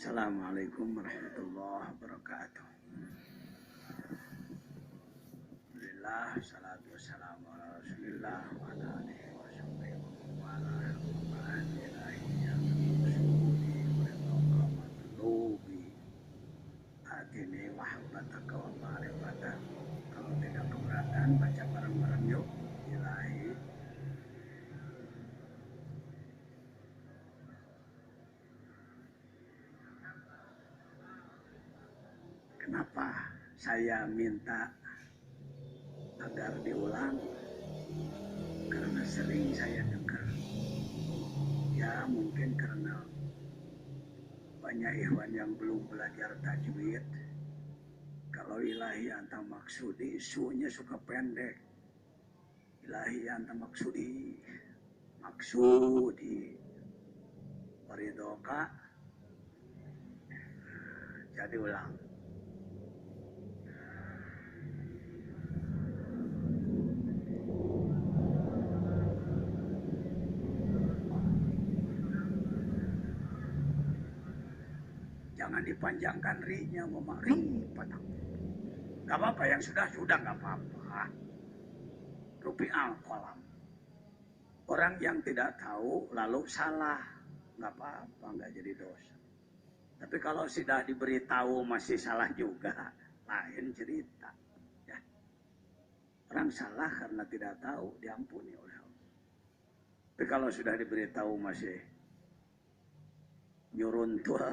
Assalamualaikum warahmatullahi wabarakatuh. Alhamdulillah, salatu wassalamu ala rasulillah wa ala alihi wa sahbihi wa ala atini mahabbataka wa ma'rifatan. Kalau tidak keberatan, baca bareng-bareng yuk. Ilahi, kenapa saya minta agar diulang? Karena sering saya dengar, ya mungkin karena banyak ikhwan yang belum belajar tajwid. Kalau ilahi anta maksudi, isunya suka pendek. Ilahi anta maksudi, maksudi waridoka. Jadi ulang. Jangan dipanjangkan ri-nya, mama ri patang. Gak apa-apa, yang sudah gak apa-apa. Rupi al-qalam. Orang yang tidak tahu lalu salah, gak apa-apa, gak jadi dosa. Tapi kalau sudah diberitahu masih salah juga, lain cerita. Ya. Orang salah karena tidak tahu, diampuni oleh Allah. Tapi kalau sudah diberitahu masih nyuruntul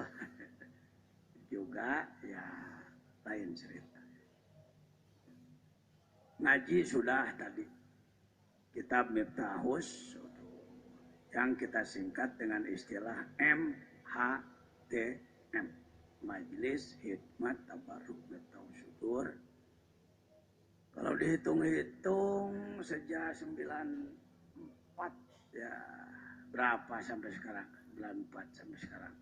juga, ya lain cerita. Ngaji sudah tadi. Kitab Miftahus yang kita singkat dengan istilah MHTM. Majelis Hikmat Tabarruk Miftahus Sudur. Kalau dihitung-hitung sejak 94 ya berapa sampai sekarang? 94 sampai sekarang.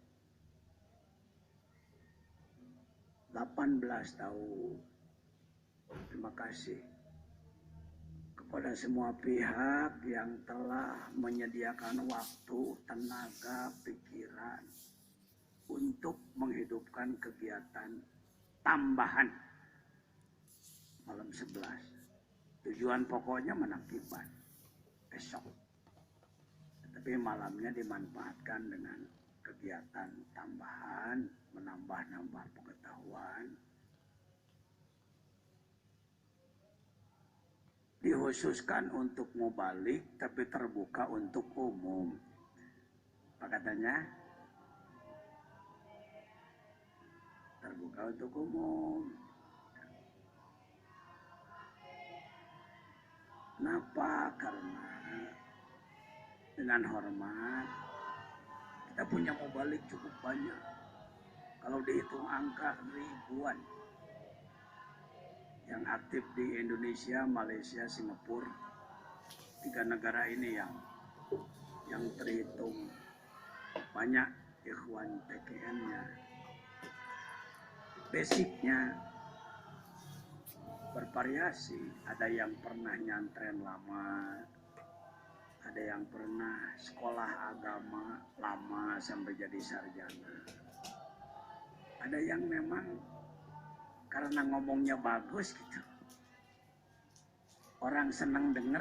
18 tahun. Terima kasih kepada semua pihak yang telah menyediakan waktu, tenaga, pikiran untuk menghidupkan kegiatan tambahan malam 11. Tujuan pokoknya menakibat besok. Tapi malamnya dimanfaatkan dengan kegiatan tambahan, menambah-nambah pengetahuan. Dikhususkan untuk mubalik tapi terbuka untuk umum. Apa katanya? Terbuka untuk umum. Kenapa? Karena dengan hormat kita punya mubalik cukup banyak. Kalau dihitung angka ribuan yang aktif di Indonesia, Malaysia, Singapura, 3 negara ini yang terhitung banyak ikhwan PKN-nya. Basicnya bervariasi. Ada yang pernah nyantren lama, ada yang pernah sekolah agama lama sampai jadi sarjana. Ada yang memang karena ngomongnya bagus gitu, orang senang denger,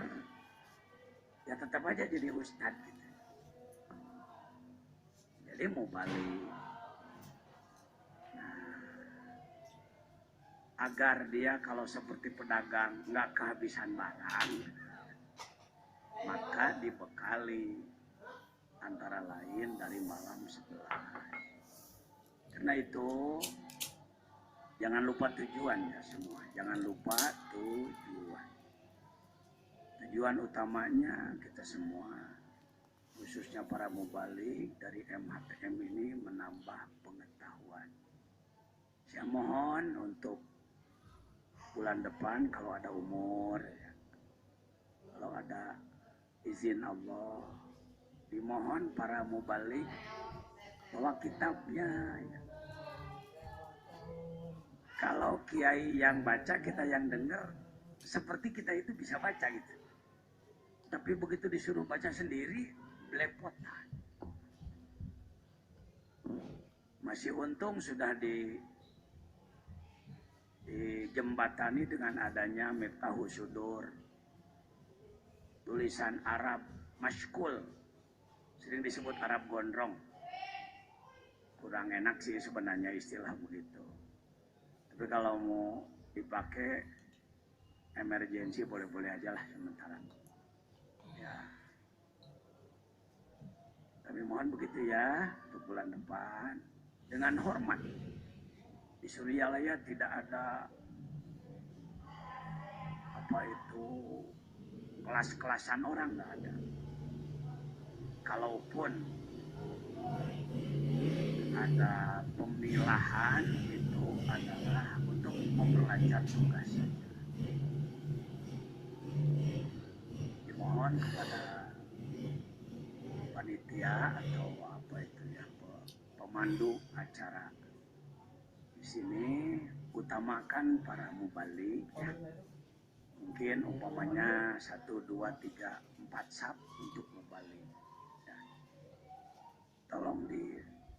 ya tetap aja jadi ustadz gitu. Jadi mau balik. Nah, agar dia kalau seperti pedagang nggak kehabisan barang, maka dibekali antara lain dari malam 11. Karena itu jangan lupa tujuan ya semua. Jangan lupa tujuan. Tujuan utamanya kita semua, khususnya para mubalik dari MHTM ini menambah pengetahuan. Saya mohon untuk bulan depan kalau ada umur, ya, kalau ada izin Allah, dimohon para mubalik bawa kitabnya. Ya. Kalau kiai yang baca, kita yang dengar, seperti kita itu bisa baca gitu. Tapi begitu disuruh baca sendiri, belepotan. Masih untung sudah dijembatani dengan adanya Miftahus Sudur, tulisan Arab maskul, sering disebut Arab gondrong. Kurang enak sih sebenarnya istilah begitu. Tapi kalau mau dipakai emergensi boleh-boleh aja lah sementara. Ya. Tapi mohon begitu ya untuk bulan depan dengan hormat. Di Suryalaya tidak ada apa itu kelas-kelasan orang, nggak ada. Kalaupun ada pemilahan itu adalah untuk memperlancar tugas saja. Dimohon kepada panitia atau apa itu ya, pemandu acara di sini utamakan para mubalik ya. Mungkin umpamanya 1, 2, 3, 4 sab untuk mubalik ya. Tolong di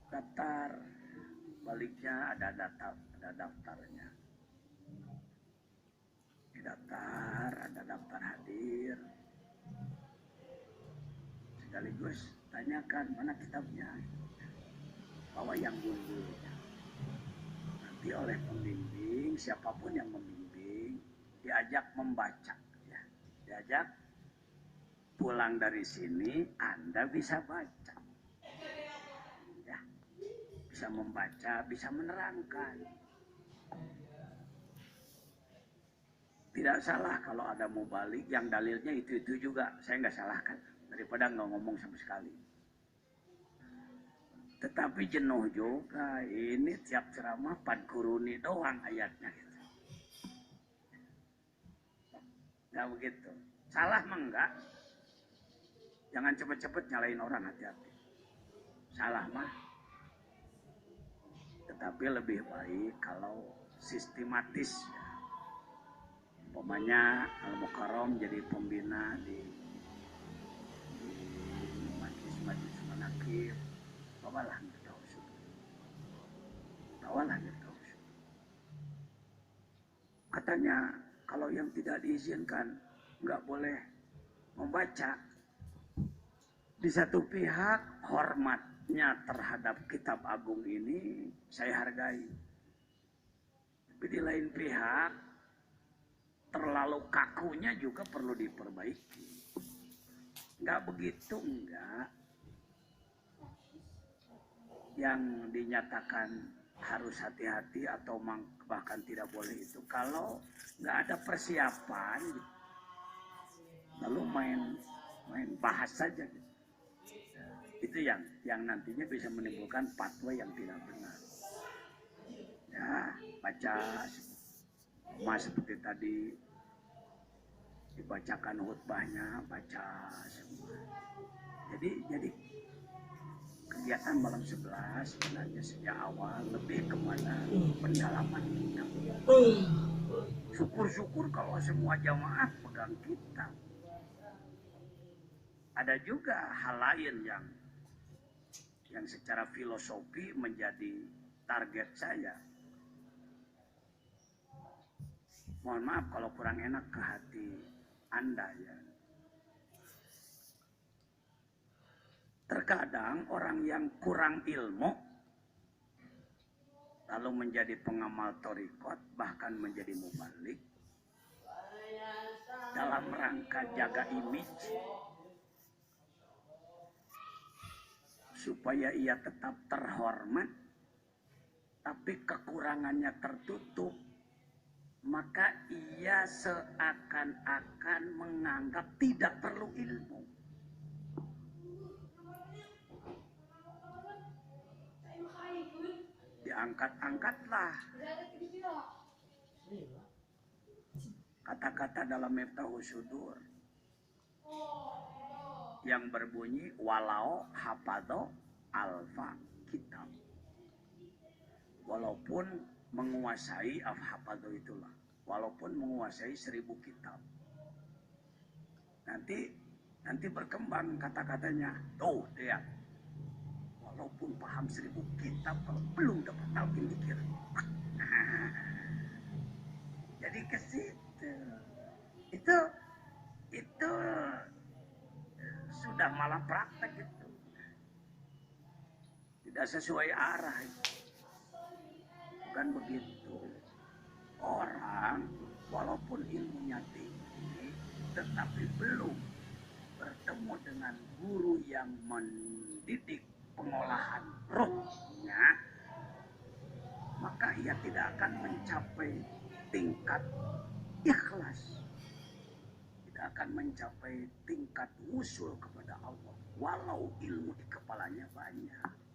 daftar baliknya, ada daftarnya, di daftar ada daftar hadir, sekaligus tanyakan mana kitabnya, bawa yang dulu-dulunya. Nanti oleh pembimbing, siapapun yang membimbing, diajak membaca ya. Diajak pulang dari sini Anda bisa baca ya, bisa membaca, bisa menerangkan. Tidak salah kalau ada mubalik yang dalilnya itu juga, saya nggak salahkan, daripada nggak ngomong sama sekali. Tetapi jenuh juga, ini tiap ceramah padkuruni doang ayatnya gitu. Nggak begitu. Salah mah enggak. Jangan cepet-cepet nyalain orang, hati-hati. Salah mah. Tetapi lebih baik kalau sistematis ya. Umpamanya Al-Mukarram jadi pembina di majlis-majlis manakib. Bawalah Miftahus Sudur. Bawalah Miftahus Sudur. Katanya kalau yang tidak diizinkan nggak boleh membaca. Di satu pihak hormatnya terhadap kitab agung ini saya hargai. Tapi di lain pihak terlalu kakunya juga perlu diperbaiki. Nggak begitu enggak. Yang dinyatakan harus hati-hati atau bahkan tidak boleh itu kalau nggak ada persiapan, lalu main bahas saja gitu. Itu yang nantinya bisa menimbulkan fatwa yang tidak benar. Ya, baca seperti tadi dibacakan khutbahnya, baca semua. Jadi kegiatan malam 11 sebenarnya sejak awal lebih kepada pendalaman kitab. Syukur-syukur kalau semua jamaah pegang kitab. Ada juga hal lain yang secara filosofi menjadi target saya. Mohon maaf kalau kurang enak ke hati Anda ya. Terkadang orang yang kurang ilmu lalu menjadi pengamal thariqat, bahkan menjadi mubalik dalam rangka jaga image supaya ia tetap terhormat, tapi kekurangannya tertutup, maka ia seakan-akan menganggap tidak perlu ilmu. Diangkat-angkatlah kata-kata dalam Miftahus Sudur yang berbunyi walau hafadho alfa kitab, walaupun menguasai hafadho itulah, walaupun menguasai 1000 kitab. Nanti berkembang kata-katanya. Tuh dia walaupun paham 1000 kitab, kalau belum dapat talqin zikir. Jadi ke situ. Itu sudah malah praktek itu. Tidak sesuai arah itu. Bukan begitu. Orang walaupun ilmunya tinggi, tetapi belum bertemu dengan guru yang mendidik pengolahan rohnya, maka ia tidak akan mencapai tingkat ikhlas, tidak akan mencapai tingkat wusul kepada Allah walau ilmu di kepalanya banyak.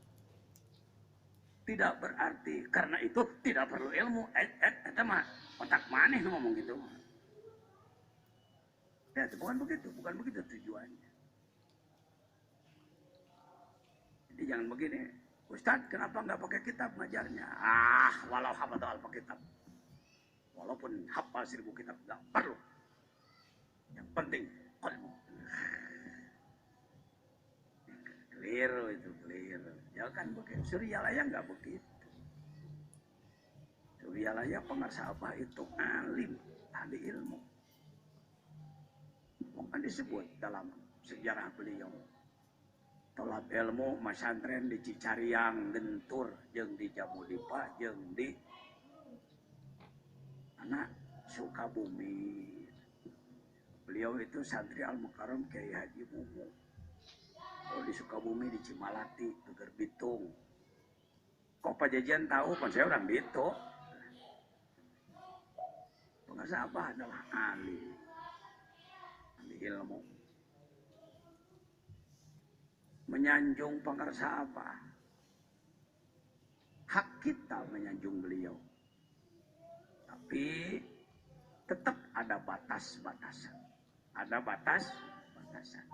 Tidak berarti karena itu tidak perlu ilmu. Itu mah otak maneh ngomong gitu. Ya, itu bukan begitu tujuannya. Jadi jangan begini, Ustadz kenapa nggak pakai kitab ngajarnya? Walau hafal Alkitab, walaupun hafal 1000 kitab nggak perlu. Yang penting qalbu. Keliru itu, keliru. Ya kan begitu. Suryalaya nggak begitu. Suryalaya pengarsabah itu alim, ahli ilmu. Bukan disebut dalam sejarah beliau. Tolak ilmu masantren di Cicariang, Gentur, jeung di Jamudipa, jeung di anak Sukabumi. Beliau itu santri Al-Mukarram Kiai Haji Mumu. Kalau di Sukabumi di Cimalati, Tegar Bitung. Kok Pak Jajan tahu? Kan saya orang Bitung. Pengasabah adalah ahli ilmu. Menyanjung pengasabah. Hak kita menyanjung beliau. Tapi tetap ada batas-batasan. Ada batas-batasan.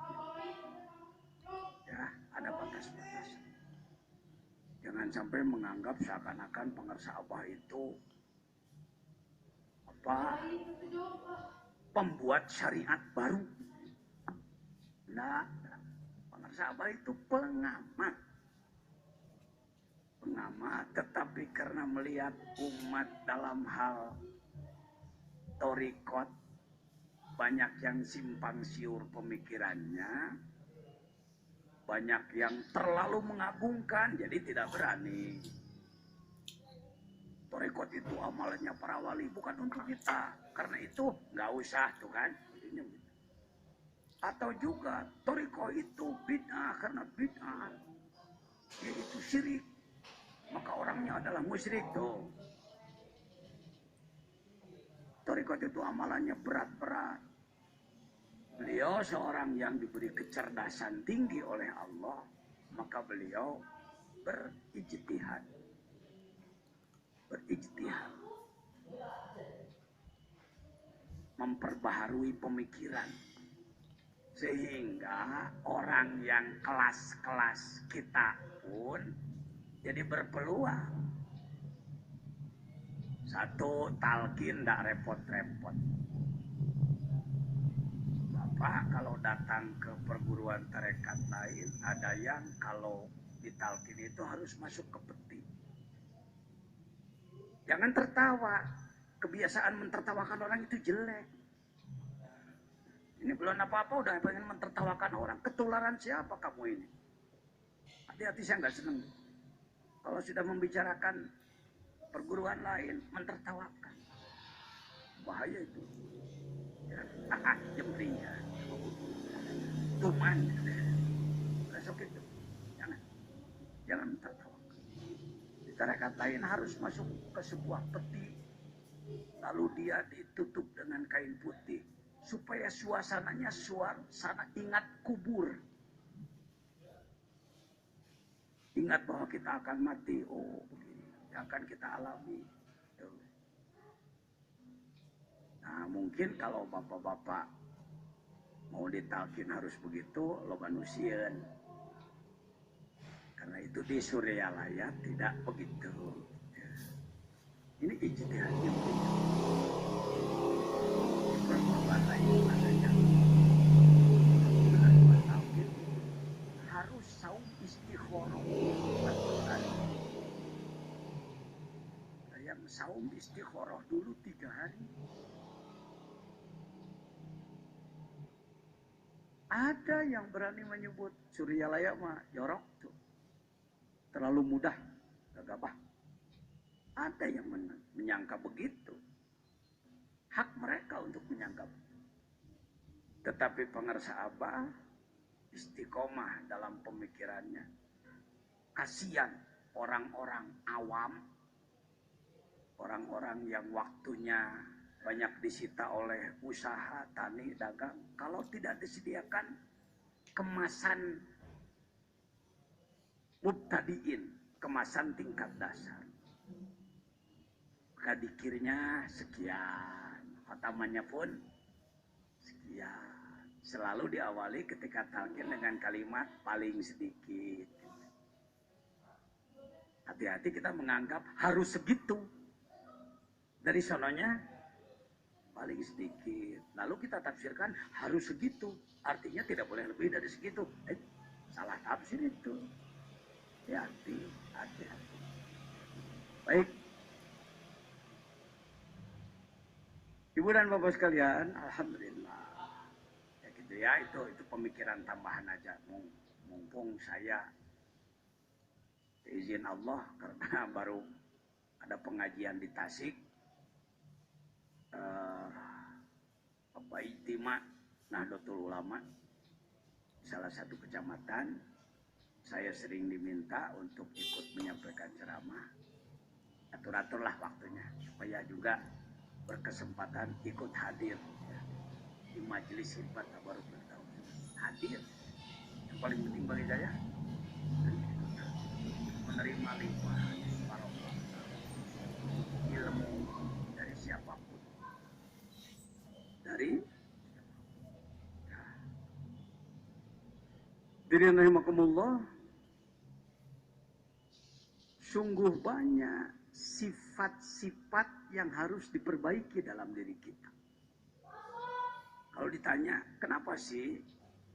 Ya, ada batas-batasan. Jangan sampai menganggap seakan-akan pengasabah itu pembuat syariat baru. Nah, pengasabah itu pengamat. Pengamat, tetapi karena melihat umat dalam hal torikot, banyak yang simpang siur pemikirannya, banyak yang terlalu mengagungkan, jadi tidak berani. Torikot itu amalannya para wali, bukan untuk kita. Karena itu nggak usah tuh kan. Atau juga torikot itu bid'ah, karena bid'ah yaitu syirik, maka orangnya adalah musyrik tuh. Torikot itu amalannya berat-berat. Beliau seorang yang diberi kecerdasan tinggi oleh Allah, maka beliau berijtihad. Memperbaharui pemikiran. Sehingga orang yang kelas-kelas kita pun jadi berpeluang. Satu, talqin tidak repot-repot. Bapak kalau datang ke perguruan tarekat lain, ada yang kalau ditalqin itu harus masuk ke peti. Jangan tertawa. Kebiasaan mentertawakan orang itu jelek. Ini belum apa-apa udah pengen mentertawakan orang. Ketularan siapa kamu ini? Hati-hati, saya nggak seneng. Kalau sudah membicarakan perguruan lain, mentertawakan. Bahaya itu. Ya, jembrinya. Tuman. Besok itu. Jangan mentertawakan. Di tarekat lain harus masuk ke sebuah peti. Lalu dia ditutup dengan kain putih. Supaya suasananya suasana ingat kubur. Ingat bahwa kita akan mati. Oh, begini. Yang akan kita alami. Nah, mungkin kalau bapak-bapak mau ditalkin harus begitu, lo manusia. Karena itu di Suryalaya tidak begitu. Ini ijtihadnya begitu. Perguruan lain adanya harus saum istikharah. saum istikharah dulu 3 hari. Ada yang berani menyebut Suryalaya mah jorok tuh. Terlalu mudah, gagabah. Ada yang menyangka begitu. Hak mereka untuk menyangka. Tetapi pengersa Abah istiqomah dalam pemikirannya. Kasihan orang-orang awam, orang-orang yang waktunya banyak disita oleh usaha, tani, dagang. Kalau tidak disediakan kemasan mubtadiin, kemasan tingkat dasar, maka dikirnya sekian, khatamannya pun sekian. Selalu diawali ketika talqin dengan kalimat paling sedikit. Hati-hati kita menganggap harus segitu. Dari sononya paling sedikit. Lalu kita tafsirkan harus segitu. Artinya tidak boleh lebih dari segitu. Salah tafsir itu. Hati-hati. Baik. Ibu dan Bapak sekalian, alhamdulillah. Ya gitu ya, itu pemikiran tambahan aja. Mumpung saya izin Allah karena baru ada pengajian di Tasik. Ijtima Nahdlatul Ulama salah satu kecamatan, saya sering diminta untuk ikut menyampaikan ceramah. Atur-aturlah waktunya supaya juga berkesempatan ikut hadir ya, di majelis hikmat tabarruk tauhid. Hadir yang paling penting bagi saya menerima limpahan barokah ilmu dari siapapun. Dari Bismillahirrahmanirrahim. Sungguh banyak sifat-sifat yang harus diperbaiki dalam diri kita. Kalau ditanya, kenapa sih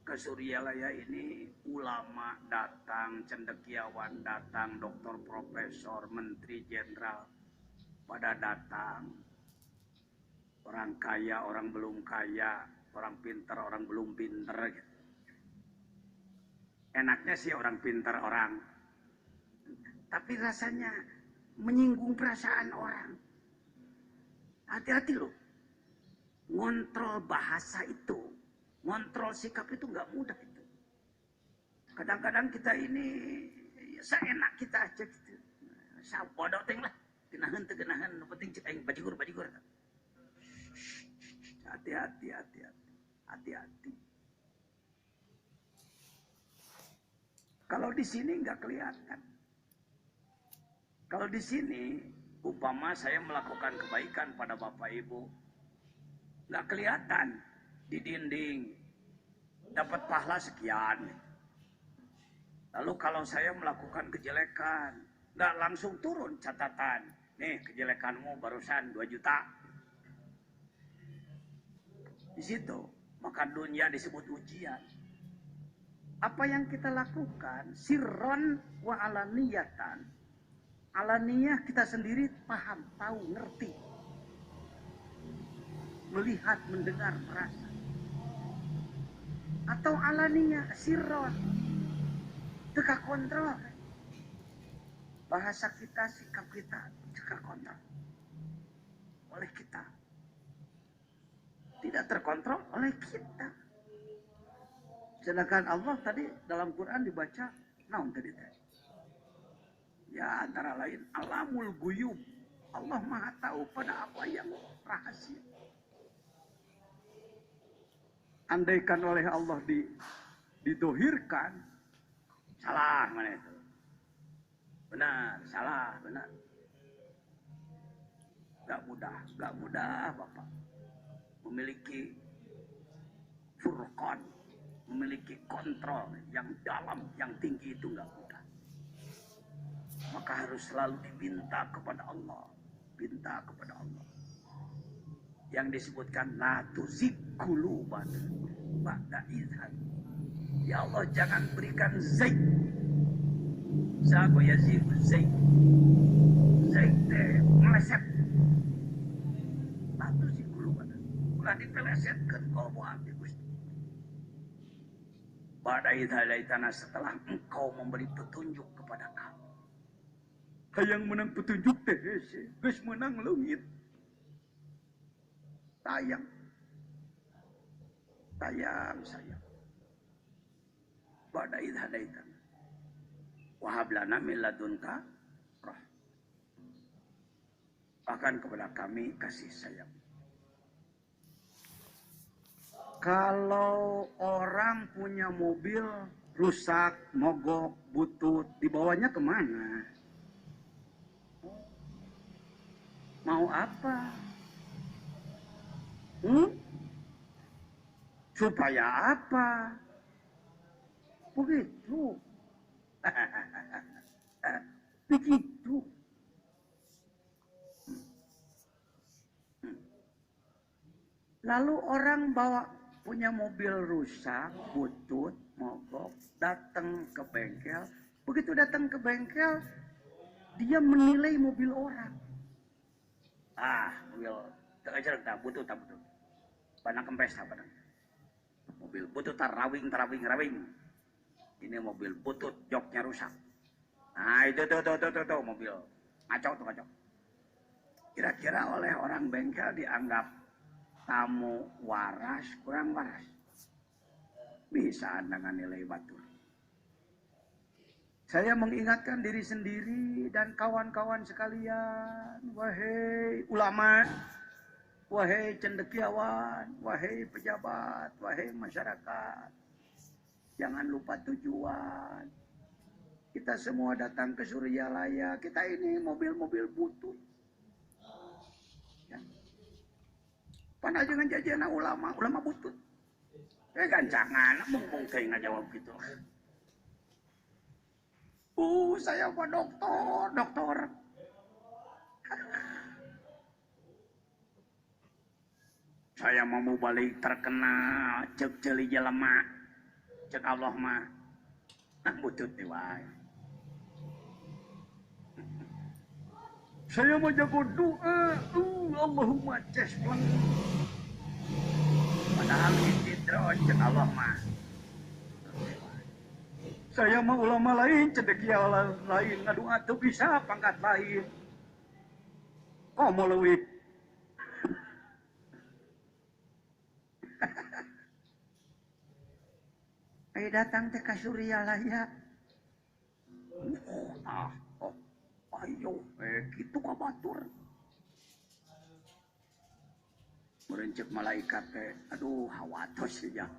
ke Suryalaya ini ulama datang, cendekiawan datang, doktor, profesor, menteri, jenderal pada datang. Orang kaya, orang belum kaya, orang pintar, orang belum pintar gitu. Enaknya sih orang pintar orang. Tapi rasanya menyinggung perasaan orang. Hati-hati loh. Ngontrol bahasa itu, ngontrol sikap itu nggak mudah itu. Kadang-kadang kita ini seenak kita aja gitu. Bodoh ting lah. Genahan, penting cek aing bajigur. Hati-hati. Kalau di sini nggak kelihatan. Kalau di sini, umpama saya melakukan kebaikan pada Bapak Ibu, nggak kelihatan di dinding, dapat pahala sekian. Lalu kalau saya melakukan kejelekan, nggak langsung turun catatan. Nih kejelekanmu barusan 2 juta. Di situ, maka dunia disebut ujian. Apa yang kita lakukan, sirron wa alaniyatan. Alaniyah kita sendiri paham, tahu, ngerti. Melihat, mendengar, merasa. Atau alaniyah, sirron. Teka kontrol. Bahasa kita, sikap kita, teka kontrol. Oleh kita. Tidak terkontrol oleh kita. Sedangkan Allah tadi dalam Quran dibaca, naon tadi? Ya antara lain, alamul guyub. Allah maha tahu pada apa yang rahasia. Andaikan oleh Allah didohirkan, salah mana itu? Benar, salah, benar. Gak mudah Bapak. Memiliki furqan, memiliki kontrol yang dalam, yang tinggi itu gak mudah. Maka harus selalu diminta kepada Allah. Minta kepada Allah. Yang disebutkan la tuzigh qulubana ba'da idh hadaytana. Ya Allah jangan berikan zaid. Sago yazid zaid. Zaid dipeleset. Lalu si kuluan ulah dipelesetkeun kalbu abdi Gusti. Badai tanah setelah engkau memberi petunjuk kepada kami. Hayang menang petunjuk teh geus menang leungit. Sayang. Badai tanah. Wahab lana min ladunka rah. Bahkan kepada kami kasih sayang. Kalau orang punya mobil rusak, mogok, butut, dibawanya kemana? Mau apa? Supaya apa? Begitu. Begitu. Lalu orang bawa punya mobil rusak, butut, mogok, datang ke bengkel. Begitu datang ke bengkel, dia menilai mobil orang. Mobil tegajar tak butut. Banyak kempes tak padang. Mobil butut rawing. Ini mobil butut, joknya rusak. Nah itu tuh mobil ngacau. Kira-kira oleh orang bengkel dianggap tamu waras, kurang waras. Bisa dengan nilai batur. Saya mengingatkan diri sendiri dan kawan-kawan sekalian. Wahai ulama, wahai cendekiawan, wahai pejabat, wahai masyarakat. Jangan lupa tujuan. Kita semua datang ke Suryalaya. Kita ini mobil-mobil butut. Ya. Panajangan jajanan ulama butut. Gancangan, mungkin nggak jawab gitu. Saya apa dokter. Saya mau balik terkenal, cek jeli jelema, cek Allah mah, butut nih wae. Saya mau jago doa, Allahumma ceslang. Padahal intidron cek Allah mah. Saya mau ulama lain, cendekia lain, ngadoa tuh bisa pangkat lain. Komo leuwih. Datang teh ka Suryalaya. Ayo, gitu ka batur. Merencek malaikat teh, aduh hawatos ya.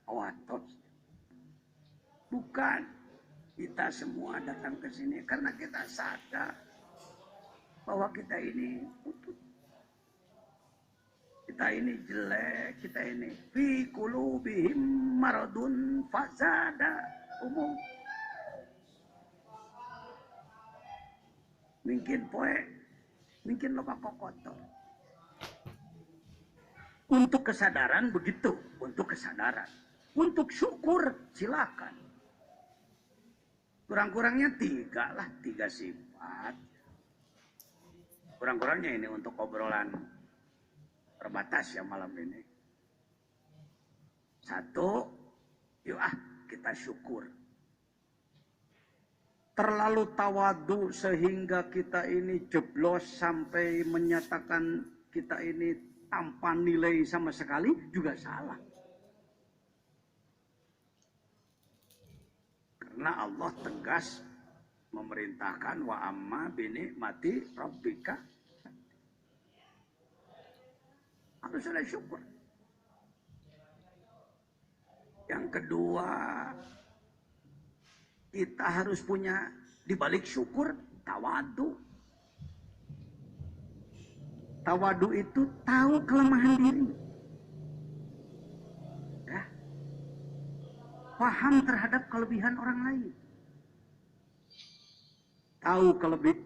Hawatos. Bukan, kita semua datang ke sini karena kita sadar bahwa kita ini putut. Kita ini jelek, kita ini fi qulubihim maradun fasada umum. Mungkin loba kokotor. Untuk kesadaran begitu, untuk kesadaran. Untuk syukur silakan. Kurang-kurangnya tiga sifat. Kurang-kurangnya ini untuk obrolan terbatas ya malam ini. Satu, yuk kita syukur. Terlalu tawadu sehingga kita ini jeblos sampai menyatakan kita ini tanpa nilai sama sekali juga salah. Karena Allah tegas memerintahkan wa amma binikmati rabbika. Harus ada syukur. Yang kedua, kita harus punya dibalik syukur tawadu. Tawadu itu tahu kelemahan diri. Ya. Paham terhadap kelebihan orang lain. Tahu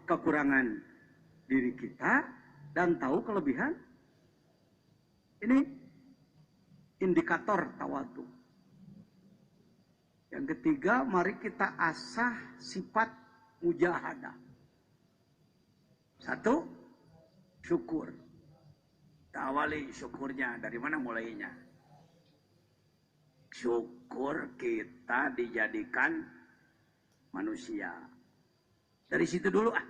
kekurangan diri kita dan tahu kelebihan. Ini indikator tawadu. Yang ketiga, mari kita asah sifat mujahadah. Satu, syukur. Kita awali syukurnya, dari mana mulainya? Syukur kita dijadikan manusia. Dari situ dulu ah.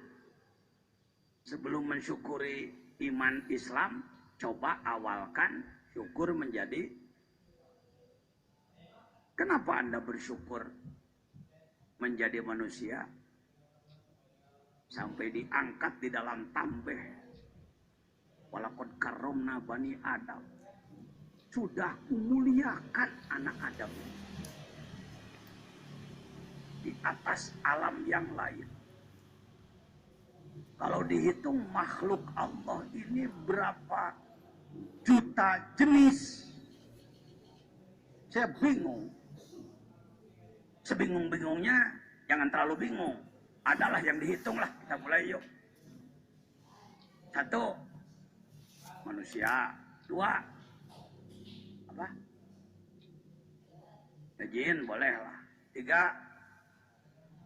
Sebelum mensyukuri iman Islam, coba awalkan syukur menjadi. Kenapa Anda bersyukur menjadi manusia? Sampai diangkat di dalam tambeh. Walaqad karramna bani Adam. Sudah memuliakan anak Adam di atas alam yang lain. Kalau dihitung makhluk Allah ini berapa juta jenis, saya bingung. Sebingung-bingungnya, jangan terlalu bingung. Adalah yang dihitung lah. Kita mulai yuk. Satu, manusia. Dua, apa? Jin boleh lah. Tiga,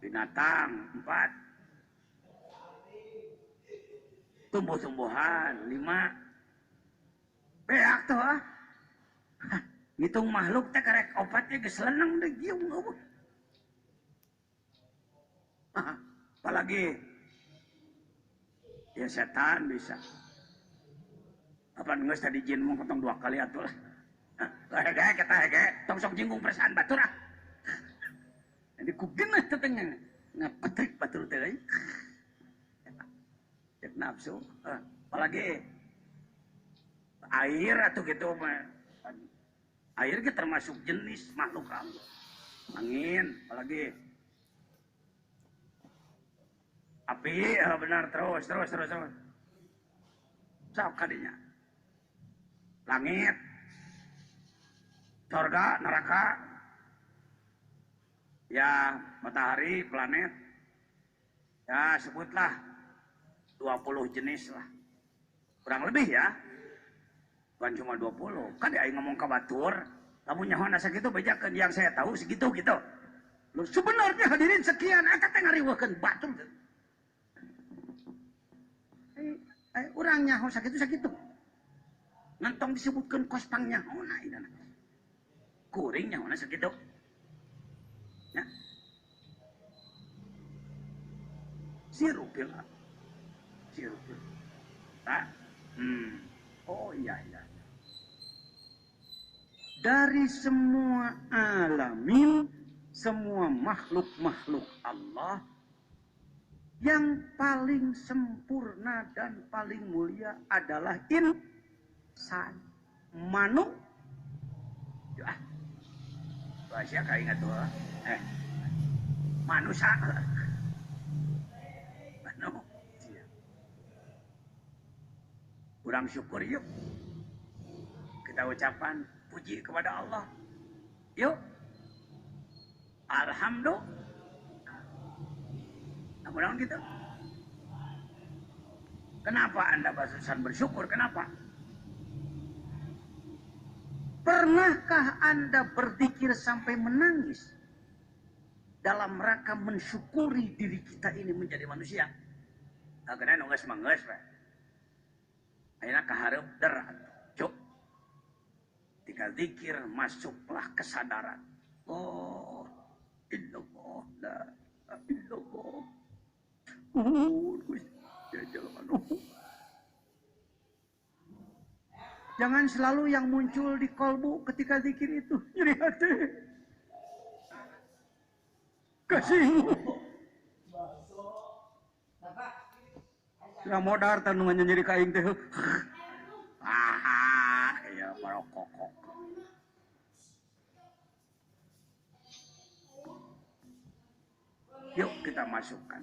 binatang. Empat, tumbuh-tumbuhan. Lima, beak tuh ah. Ngitung makhluk teh karek obatnya geseleneng deh giung eueuh. Apalagi ya setan bisa. Apa geus tadi jin mau potong 2 kali atuh lah. Hege kita hege tong sok jinggung perasaan batur ah. Jadi ku genah teh ngapetrik batur teh euy. Cek nafsu. Apalagi air atau gitu mah. Air itu termasuk jenis makhluk Allah. Angin, apalagi api, benar terus. Sok kadinya. Langit, surga, neraka, ya matahari, planet, ya sebutlah 20 jenis lah. Kurang lebih ya. Bukan cuma 20. Kan dia ngomong ke batur, lamun nyaho asa kitu bejakeun yang saya tahu segitu gitu. Lu sebenarnya hadirin sekian, eta teh ngariweukeun batur. Urang nyaho sakitu. Ngantong disebutkeun kos pang nyahona idana. Kuring nyahona sakitu. Ya. Sirupil. Tak? Oh iya. Dari semua alamin, semua makhluk-makhluk Allah, yang paling sempurna dan paling mulia adalah insan, manusia. Bahasa kayak ingat tuh, manusia. Manusia. Kurang syukur yuk. Kita ucapan puji kepada Allah. Yuk. Alhamdulillah. Mudah-mudahan gitu. Kenapa Anda barusan bersyukur? Kenapa? Pernahkah Anda berzikir sampai menangis dalam rangka mensyukuri diri kita ini menjadi manusia? Karena nunggu semangat, Pak. Akhirnya keharap derat. Cuk. Ketika zikir masuklah kesadaran. Oh, illallah, la illallah. Jangan selalu yang muncul di kolbu ketika zikir itu nyeri hati. Kasih. Yang modar tanungannya nyeri kain teh. Ya barokok. Yuk kita masukkan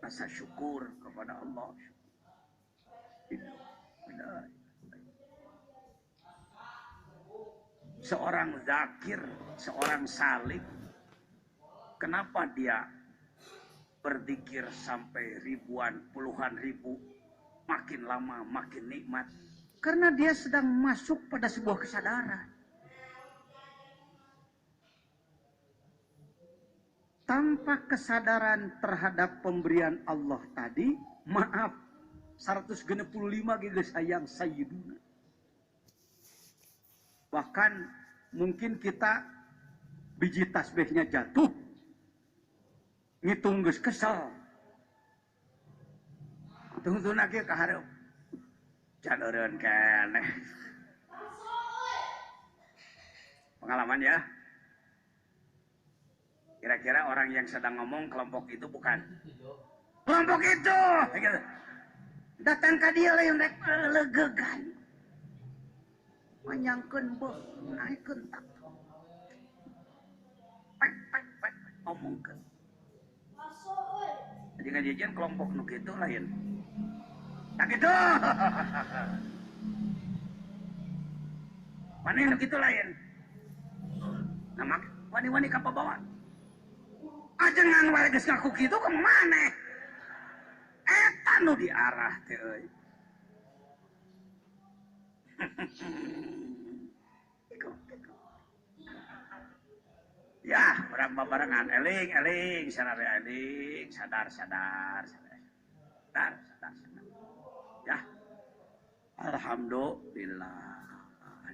rasa syukur kepada Allah. Seorang zakir, seorang salik, kenapa dia berzikir sampai ribuan, puluhan ribu, makin lama makin nikmat? Karena dia sedang masuk pada sebuah kesadaran. Tanpa kesadaran terhadap pemberian Allah tadi, maaf, 165 giga sayang Sayyiduna. Bahkan mungkin kita biji tasbihnya jatuh, ngitung geus kesel. Tunggu lagi ke hareup. Can eureun keneh. Pengalaman ya. Kira-kira orang yang sedang ngomong kelompok itu bukan? Kelompok itu. Datang ke dia lain rek legegan. Manyangkeun beuh, naikeun tak. Pek ngomongkeun. Jadi ngajian kelompok nu kitu lain. Tak gitu. Mana nu kitu lain? Nama wani-wani kapabawa. Ajengan wae geus ngaku kitu ka maneh. Eta nu diarah teh euy. Ya, orang babarengan eling sarare eling, sadar. Ya. Alhamdulillah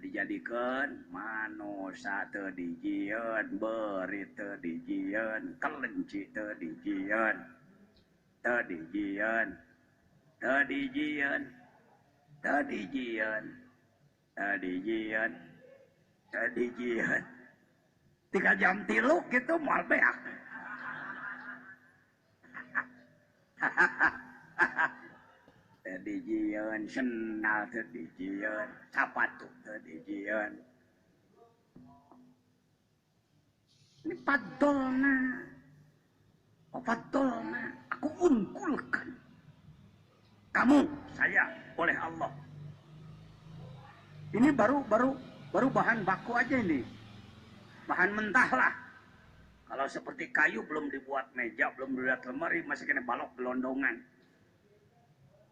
dijadikeun manusia teu dijieun, beurit teu dijieun, kelenci teu dijieun. Teu dijieun. 3 jam 3 gitu moal beak. Teu dijieun, sendal teu dijieun, sapatu teu dijieun. Ini padolna. Padolna aku unggulkan. Kamu, saya oleh Allah. Ini baru bahan baku aja ini. Bahan mentah lah. Kalau seperti kayu belum dibuat meja, belum dibuat lemari, masih kena balok gelondongan.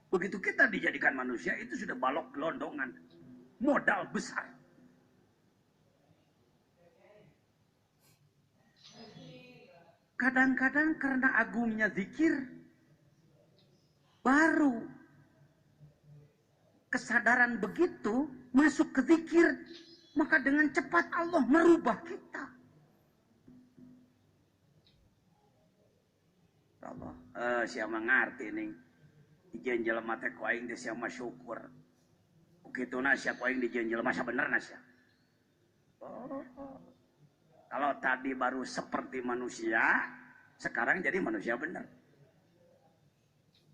Begitu kita dijadikan manusia, itu sudah balok gelondongan. Modal besar. Kadang-kadang karena agungnya zikir, baru kesadaran begitu masuk ke zikir, maka dengan cepat Allah merubah kita. Allah, siapa ngerti nih? Ijen jelema teh ku aing teh siapa syukur. Ukituna siapa aing dijen jelema sabenerna sia. Kalau tadi baru seperti manusia, sekarang jadi manusia benar.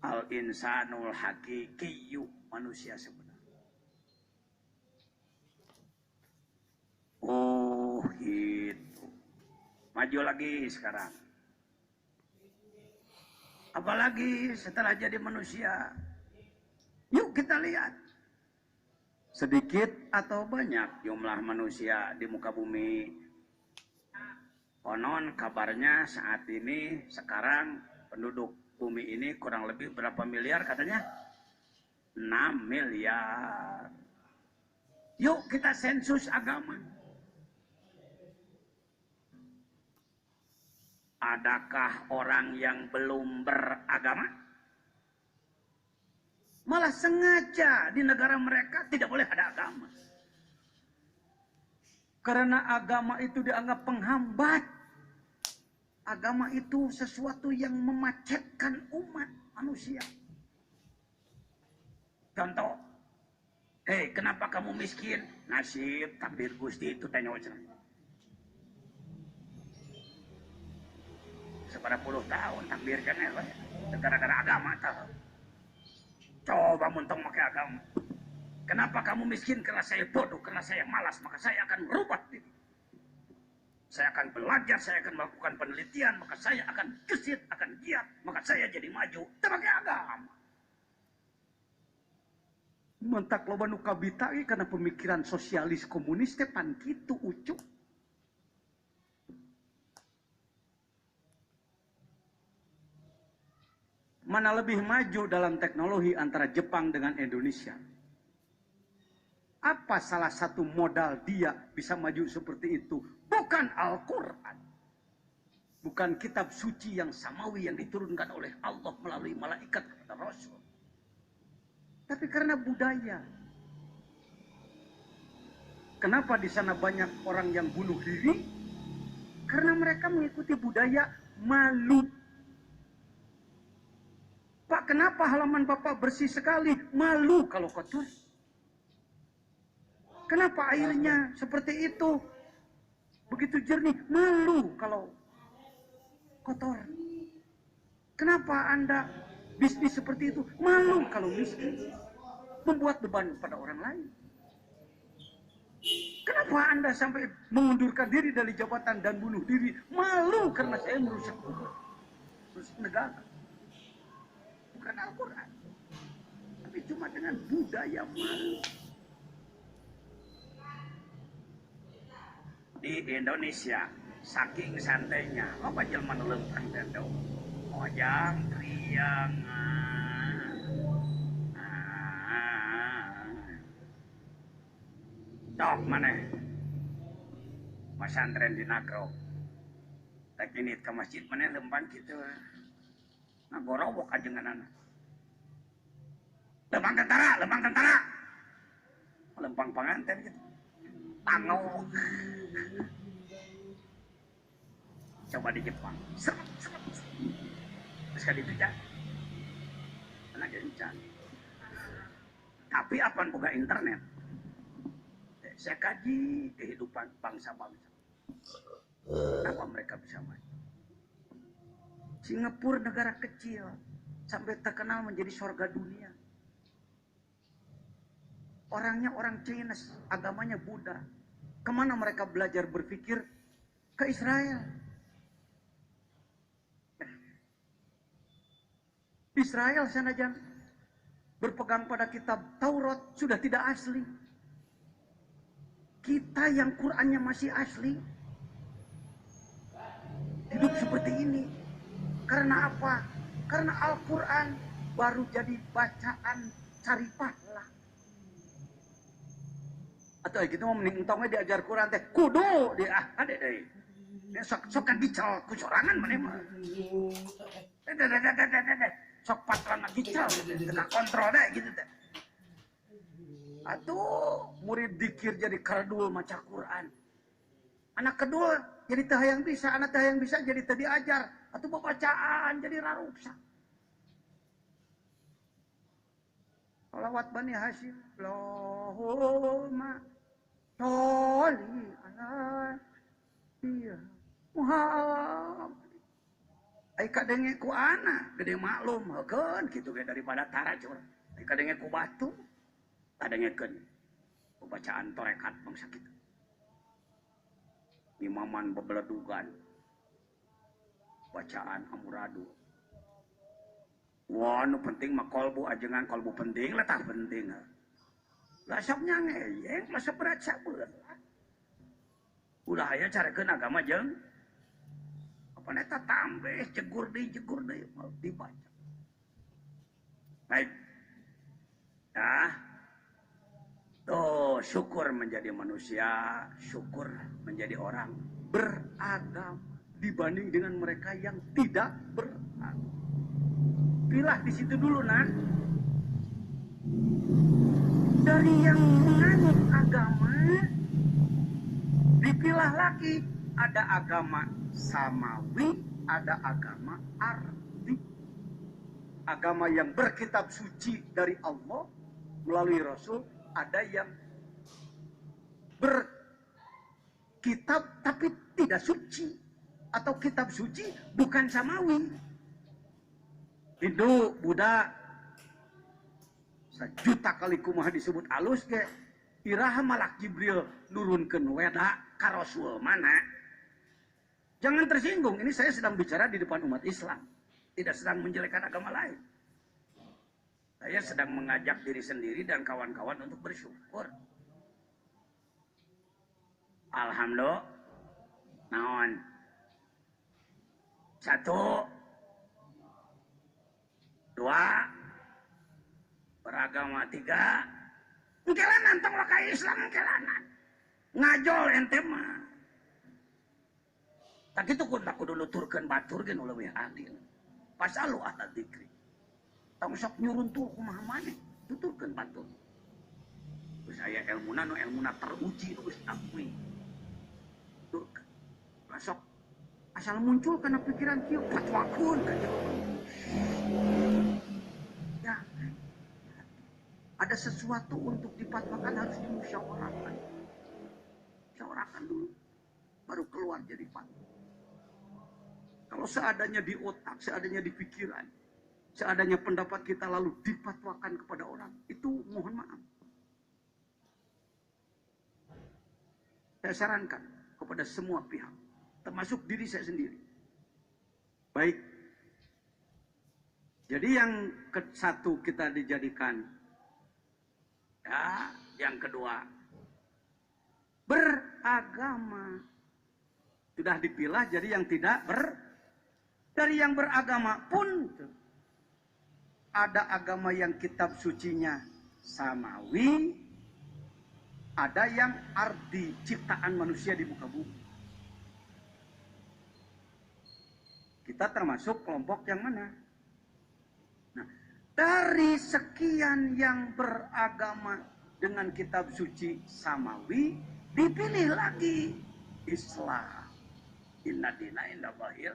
Al-insanul haqiqiyyu, manusia sebenarnya. Oh gitu. Maju lagi sekarang. Apalagi setelah jadi manusia. Yuk kita lihat. Sedikit atau banyak jumlah manusia di muka bumi. Konon kabarnya saat ini sekarang penduduk bumi ini kurang lebih berapa miliar katanya? 6 miliar. Yuk kita sensus agama. Adakah orang yang belum beragama? Malah sengaja di negara mereka tidak boleh ada agama. Karena agama itu dianggap penghambat. Agama itu sesuatu yang memacetkan umat manusia. Contoh, kenapa kamu miskin? Nasib takdir Gusti itu tanya wajar. Seberapa puluh tahun takdirkan ya, gara-gara agama tahu. Coba muntong pakai agama. Kenapa kamu miskin? Karena saya bodoh, karena saya malas, maka saya akan merubah diri. Saya akan belajar, saya akan melakukan penelitian, maka saya akan gesit, akan giat, maka saya jadi maju. Terpakai agama. Mentak loba nu kabitagi karena pemikiran sosialis komunis teh pan kitu ucuk. Mana lebih maju dalam teknologi antara Jepang dengan Indonesia? Apa salah satu modal dia bisa maju seperti itu? Bukan Al-Quran. bukan kitab suci yang samawi yang diturunkan oleh Allah melalui malaikat kepada Rasul. Tapi karena budaya. Kenapa di sana banyak orang yang bunuh diri? Karena mereka mengikuti budaya malu. Pak, kenapa halaman Bapak bersih sekali? Malu kalau kotor. Kenapa airnya seperti itu? Begitu jernih, malu kalau kotor. Kenapa Anda bisnis seperti itu? Malu kalau miskin. Membuat beban pada orang lain. Kenapa Anda sampai mengundurkan diri dari jabatan dan bunuh diri? Malu karena saya merusak negara. Bukan Al-Quran. Tapi cuma dengan budaya malu. Di Indonesia, saking santainya, apa jelma lempang dendau, ojang, triang, dok mana? Pesantren di Nagro. Tak ini ke masjid mana lempang gitu. Nagorowok aja dengan lempang tentara. Lempang pengantin gitu. Tangau. Coba di Jepang. Terus kali itu ya. Anak gencan. Tapi apa buka internet? Saya kaji kehidupan bangsa-bangsa. Kenapa mereka bisa maju? Singapura negara kecil sampai terkenal menjadi surga dunia. Orangnya orang Chinese, agamanya Buddha. Kemana mereka belajar berpikir? Ke Israel. Israel sanajan berpegang pada kitab Taurat sudah tidak asli. Kita yang Qurannya masih asli. Hidup seperti ini. Karena apa? Karena Al-Quran baru jadi bacaan cari pahala. Atau kita mau meningtongnya diajar Quran teh kudu dia ada deh. Sok kan dical kusorangan mana mah. Sok patran dical tengah kontrol deh gitu teh. Atuh murid dikir jadi kardul maca Quran. Anak kedua jadi teh yang bisa, anak teh yang bisa jadi teh diajar. Atuh bacaan jadi raruksa. Salawat Bani Hashim, Allahumma sholli ala Muhammad. Ai kadenge ku anak, gede maklum heukeun kitu ge daripada tarajur. Ai kadenge ku batu, kadengekeun pembacaan torekat bangsa kita. Imaman bebeledugan. Bacaan amuradu. Wah, nu penting mah kolbu ajengan kolbu penting lah tak penting. Lah sok nyangeyeng, lah seberat sabeut. Udah aya carekeun agama jeung apa neta tambeh jegur deui mau dibaca. Baik. Nah, tuh syukur menjadi manusia, syukur menjadi orang beragama dibanding dengan mereka yang tidak beragama. Pilah di situ dulu, nak. Dari yang menganut agama, dipilah lagi. Ada agama samawi, ada agama ardi. Agama yang berkitab suci dari Allah melalui Rasul, ada yang berkitab tapi tidak suci, atau kitab suci bukan samawi. Hindu, Buddha, sejuta kali kumaha disebut alus ke iraha malak Jibril nurunkeun weda ka Rasul mana. Jangan tersinggung, ini saya sedang bicara di depan umat Islam, tidak sedang menjelekkan agama lain. Saya sedang mengajak diri sendiri dan kawan-kawan untuk bersyukur. Alhamdulillah. Naon? Satu, dua, beragama. Tiga, engkelanan tong lakai Islam engkelanan. Ngajol ente mah. Tak itu kudu nuturkeun batur ge nu leuwih adil. Pasalu ahla dzikri. Tong sok nyuruntul kumaha maneh, tuturkeun batur. Geus aya elmuna teruji geus akui. Tuturkeun. Masuk asal muncul karena pikiran kieu fatwakeun ka jero. Ya. Ada sesuatu untuk dipatwakan harus dimusyawarahkan. Musyawarahkan dulu baru keluar jadi fatwa. Kalau seadanya di otak, seadanya di pikiran, seadanya pendapat kita lalu dipatwakan kepada orang, itu mohon maaf. Saya sarankan kepada semua pihak, termasuk diri saya sendiri. Baik. Jadi yang satu kita dijadikan, ya, yang kedua beragama. Sudah dipilah jadi yang tidak dari yang beragama pun ada agama yang kitab sucinya samawi, ada yang ardi ciptaan manusia di muka bumi. Kita termasuk kelompok yang mana? Nah, dari sekian yang beragama dengan kitab suci samawi, dipilih lagi Islam. Inna dina inda bahir.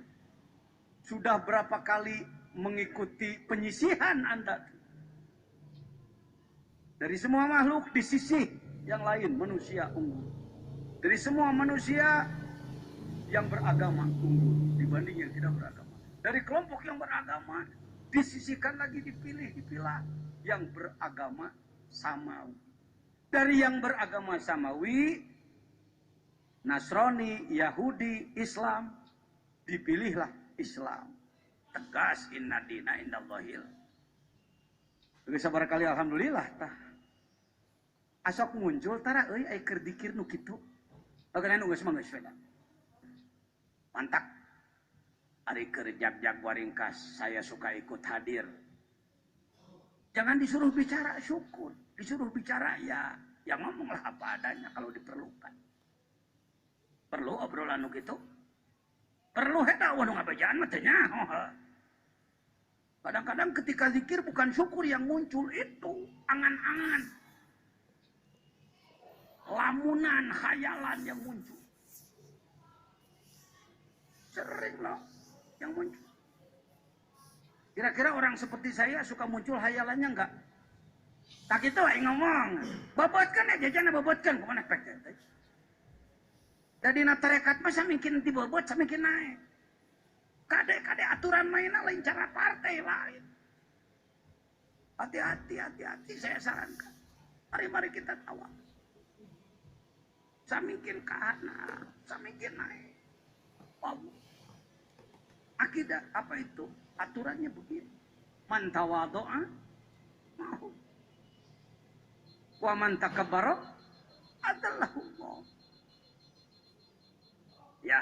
Sudah berapa kali mengikuti penyisihan Anda? Dari semua makhluk disisih yang lain manusia unggul. Dari semua manusia yang beragama unggul dibanding yang tidak beragama. Dari kelompok yang beragama disisihkan lagi dipilah yang beragama samawi. Dari yang beragama samawi, Nasrani, Yahudi, Islam, dipilihlah Islam. Tegas inna dina indallahil. Geus sabar kali alhamdulillah tah. Asok muncul tara euy aya keur dikir nu kitu. Bagana nu geus mah geus we. Mantap. Ari keur jag-jag waringkas saya suka ikut hadir. Jangan disuruh bicara syukur, disuruh bicara ya ngomonglah apa adanya kalau diperlukan. Perlu obrolan nu kitu? Perlu eta nu ngabejaan mah teh nyaho. Kadang-kadang ketika zikir bukan syukur yang muncul, itu angan-angan. Lamunan, khayalan yang muncul. Sering loh yang muncul. Kira-kira orang seperti saya suka muncul khayalannya enggak? Tak itu ngomong. Babotkan ya jajan babotkan kemana pek teh. Jadi na tarekat mah samingkin ti bobot samingkin naik. Kade aturan mainnya lain cara partai lain. Hati-hati saya sarankan. Mari kita tawa. Samingkin kana, samingkin naik. Wow. Akidah apa itu? Aturannya begini. Man tawadhu'a mahu. Wa man takabbara adallahu. Ya,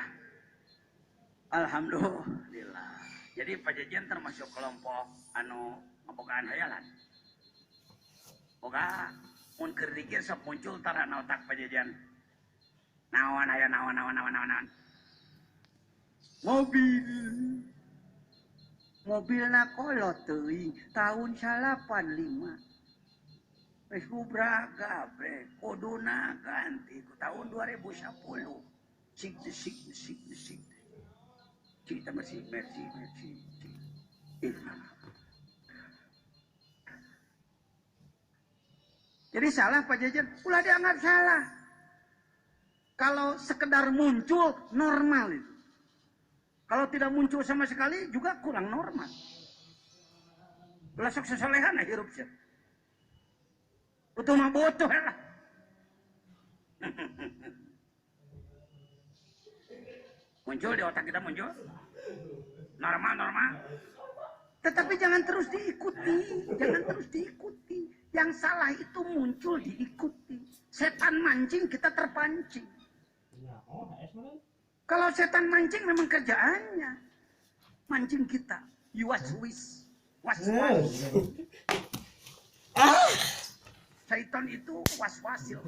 alhamdulillah. Jadi pajajian termasuk kelompok anu ngabogaan hayalan. Boga mun keur dikir sok muncul tara na otak pajajian. Naon aya naon. Mobilna kolot teuing tahun 85. Wes kubraga bre, koduna ganti ku tahun 2010. Sik. Kita merci. Jadi salah Pak Jajan, ulah dianggap salah. Kalau sekedar muncul normal itu. Kalau tidak muncul sama sekali juga kurang normal. Ulah sok sesolehan hirup sih. Butuh mah butuh lah. Muncul di otak kita muncul. Normal. Tetapi jangan terus diikuti. Yang salah itu muncul diikuti. Setan mancing kita terpancing. Kalau setan mancing memang kerjaannya mancing kita. Was-was. Syaitan itu was-wasil.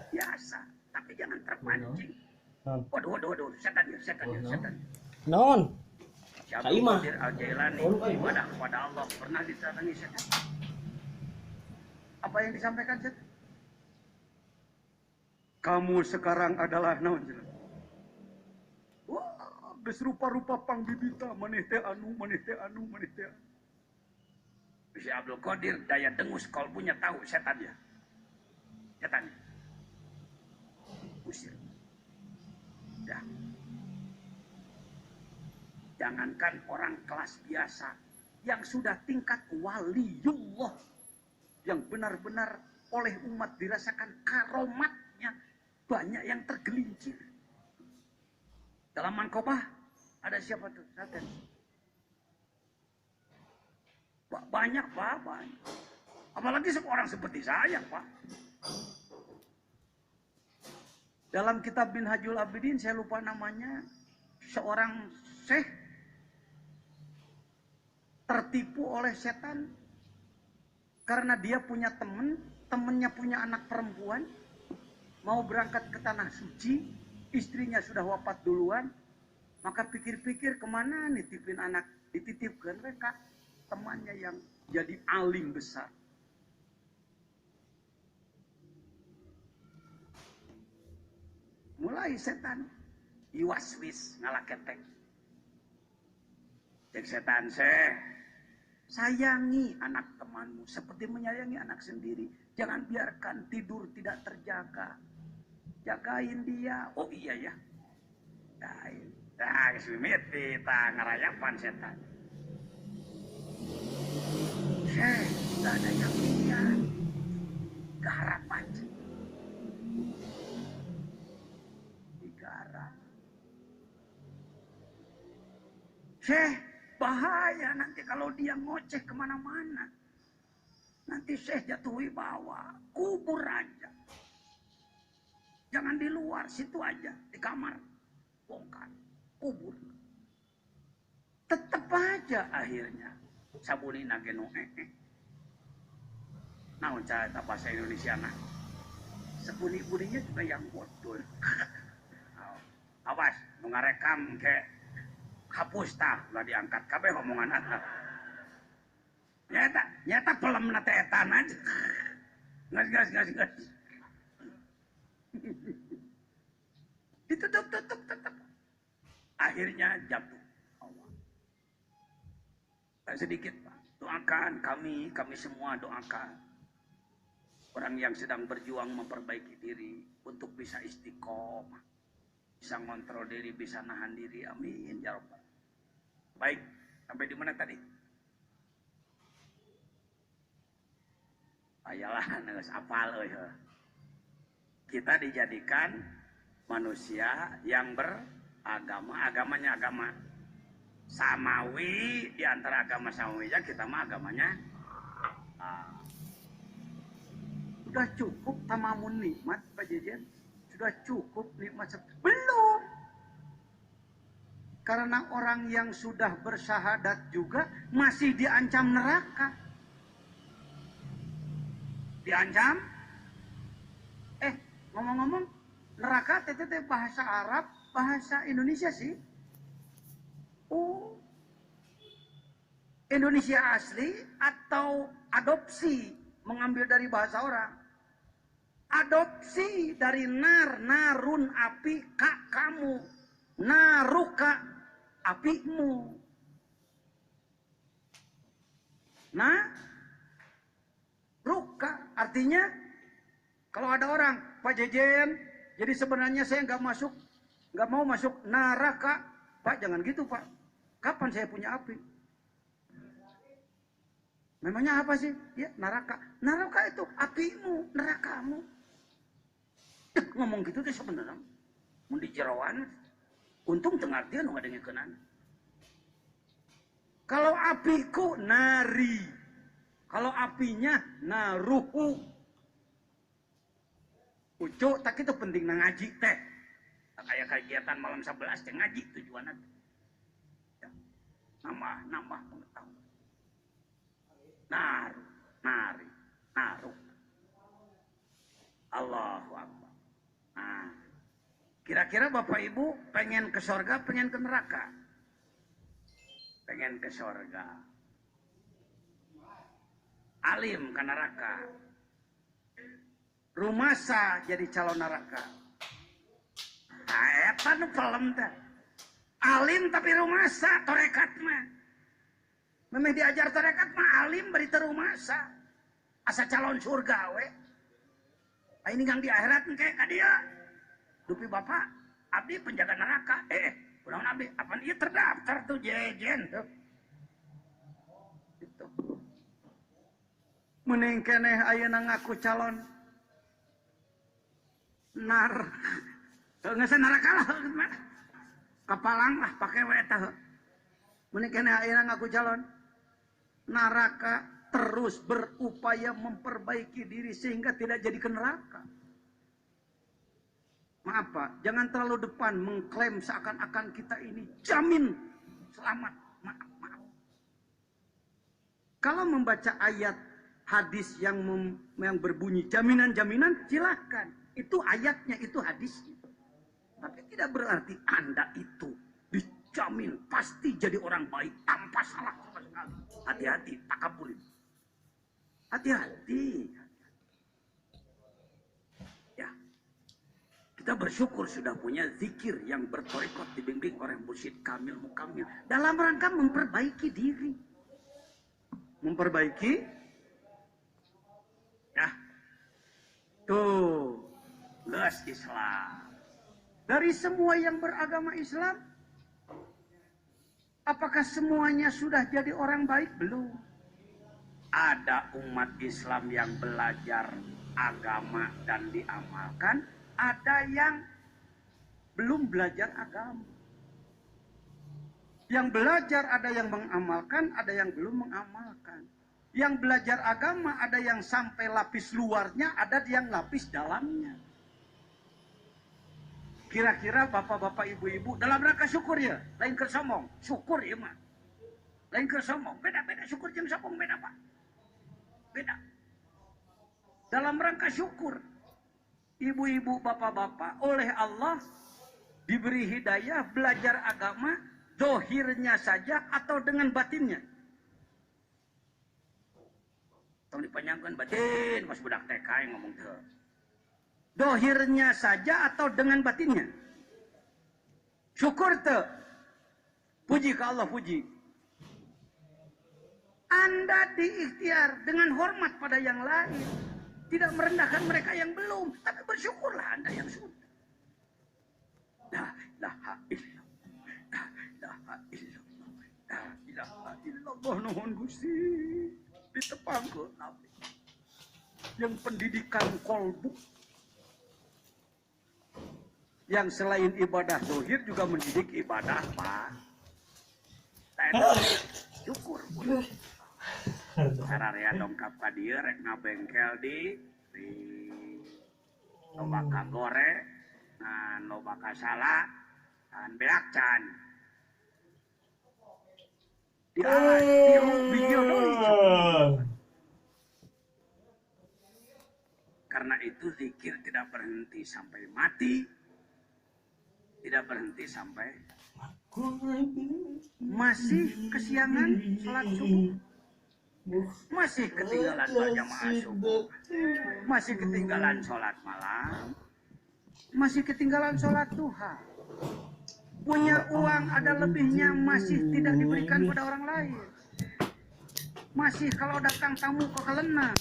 Biasa, tapi jangan terpancing. Waduh, setan ya. Naon? Si Abdul Qadir Al-Jailani ibadah kepada Allah pernah didatangi setan. Apa yang disampaikan setan? Kamu sekarang adalah naon jelas. Wah, geus rupa-rupa pangbibita maneh teh anu. Si Abdul Qadir daya dengus kalbunya tahu setan ya. Setan. Usir. Dah. Jangankan orang kelas biasa yang sudah tingkat waliullah yang benar-benar oleh umat dirasakan karomatnya, banyak yang tergelincir. Dalam Manqobah ada siapa tuh? Raden. Banyak Pak, banyak. Apalagi seorang seperti saya Pak. Dalam kitab Minhajul Abidin, saya lupa namanya, seorang syekh tertipu oleh setan karena dia punya temennya punya anak perempuan, mau berangkat ke tanah suci, istrinya sudah wafat duluan, maka pikir-pikir kemana nitipin anak, dititipkan mereka temannya yang jadi alim besar. Mulai setan iwaswis ngalaketek. Cek setan, sayangi anak temanmu seperti menyayangi anak sendiri. Jangan biarkan tidur tidak terjaga. Jagain dia. Oh iya ya. Jagain. Nah, mimiti ta ngarayapan setan. Gak ada yang lihat. Garap aja. Digarap. Bahaya nanti kalau dia ngoceh kemana-mana. Nanti Syekh jatuh wibawa. Kubur aja. Jangan di luar, situ aja. Di kamar. Bongkar. Kubur. Tetap aja akhirnya. Sabuni nageno Naon cara bahasa Indonesia nah. Sebuni-buninya juga yang bodoh. Awas, ngarekam ke hapus tah ulah diangkat kabeh omongan eta. Nyata pelem na teh etan aja. Gas. Ditutup. Akhirnya jatuh. Allah. Sedikit Pak. Doakan kami semua doakan. Orang yang sedang berjuang memperbaiki diri untuk bisa istiqomah. Bisa ngontrol diri, bisa nahan diri. Amin ya Rabbal. Baik, sampai di mana tadi? Ayalah, neus apal euy. Kita dijadikan manusia yang beragama, agamanya agama samawi. Di antara agama samawinya kita mah agamanya sudah cukup tamamun nikmat Pak Jejen? Sudah cukup nikmat? Belum. Karena orang yang sudah bersyahadat juga masih diancam neraka. Diancam? Ngomong-ngomong, neraka teh bahasa Arab, bahasa Indonesia sih. Indonesia asli atau adopsi mengambil dari bahasa orang? Adopsi dari narun api kamu, naruka apimu. Ruka artinya kalau ada orang Pak Jejen, jadi sebenarnya saya nggak mau masuk neraka. Pak jangan gitu Pak. Kapan saya punya api? Memangnya apa sih? Ya neraka. Neraka itu apimu, nerakamu. Ngomong gitu tuh sebenarnya mau dijerawan. Untung tengah dia nu ngadengikeun. Kalau apiku nari, kalau apinya naruhu. Ucuk tak itu penting ngaji teh. Kayak kegiatan malam 11 teh ngaji tujuannya. Ya. Nambah pengetahuan. Nari, naruh. Allahu Akbar. Kira-kira Bapak Ibu pengen ke sorga, pengen ke neraka? Pengen ke sorga. Alim ke neraka. Rumasa jadi calon neraka. Nah, eta nu pelem teh. Alim tapi rumasa, torekat mah. Memang diajar torekat mah alim beri terumasa. Asa calon surga we. Ini gang di akhirat kayak kadia. Dupi bapak, abdi penjaga neraka. Kurang abdi, apa dia terdaftar tuh jejen tuh. Itu. Mending keneh ayeuna ngaku calon nar. Nggak neraka lah, gimana? Kapalang lah pakai weta. Mending keneh ayeuna ngaku calon neraka, terus berupaya memperbaiki diri sehingga tidak jadi ke neraka. Maaf Pak, jangan terlalu depan mengklaim seakan-akan kita ini jamin selamat. Maaf. Kalau membaca ayat hadis yang berbunyi jaminan-jaminan, silahkan. Itu ayatnya, itu hadisnya. Tapi tidak berarti Anda itu dijamin pasti jadi orang baik tanpa salah sama sekali. Hati-hati, takaburin. Hati-hati. Ya. Kita bersyukur sudah punya zikir yang bertorikot dibimbing oleh mursyid kamil mukamil. Dalam rangka memperbaiki diri. Memperbaiki. Ya. Tuh. Geus Islam. Dari semua yang beragama Islam, apakah semuanya sudah jadi orang baik? Belum. Ada umat Islam yang belajar agama dan diamalkan, ada yang belum belajar agama. Yang belajar ada yang mengamalkan, ada yang belum mengamalkan. Yang belajar agama ada yang sampai lapis luarnya, ada yang lapis dalamnya. Kira-kira bapak-bapak, ibu-ibu dalam rangka syukur ya, lain kesombong, syukur ya mah. Lain kesombong, beda-beda syukur jeung sombong beda Pak. Beda. Dalam rangka syukur, ibu-ibu, bapak-bapak oleh Allah diberi hidayah belajar agama, dohirnya saja atau dengan batinnya. Tong dipanjangkeun batin, mas budak TK yang ngomong tuh. Dohirnya saja atau dengan batinnya. Syukur tuh. Puji ke Allah, puji. Anda diikhtiar dengan hormat pada yang lain. Tidak merendahkan mereka yang belum. Tapi bersyukurlah Anda yang sudah. La ilaha illallah. La ilaha illallah. La ilaha illallah. Nuhun Gusti. Ditepangkeun nabi. Yang pendidikan kolbu. Yang selain ibadah dohir juga mendidik ibadah Pak. Syukur. Sararea dongkap ka dieu rek ngabengkel di loba ka gore, ngan loba ka sala, ngan beak can. Karena itu zikir tidak berhenti sampai mati. Tidak berhenti sampai masih kesiangan sholat subuh, masih ketinggalan berjamaah subuh, masih ketinggalan sholat malam, masih ketinggalan sholat duha. Punya uang ada lebihnya masih tidak diberikan pada orang lain. Masih kalau datang tamu kekelena,